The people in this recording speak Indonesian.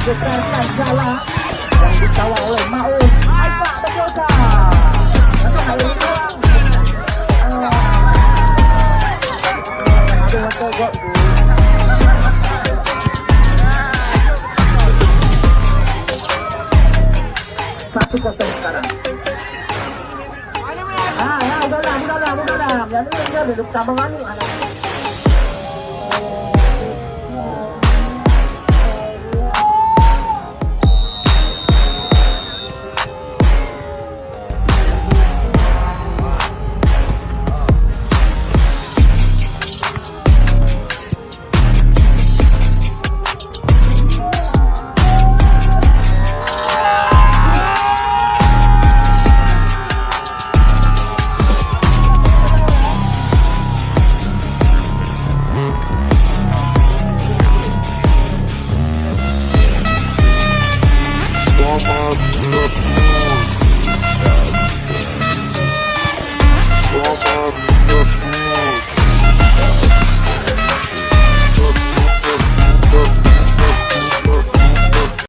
gebrakan jalan yang dikawal oleh Maun. Aika berdosa. Nanti hari ini doang. Aduh, gol. 1-0 sekarang. Ya udahlah. Jadi dia duduk sama Manu. Stop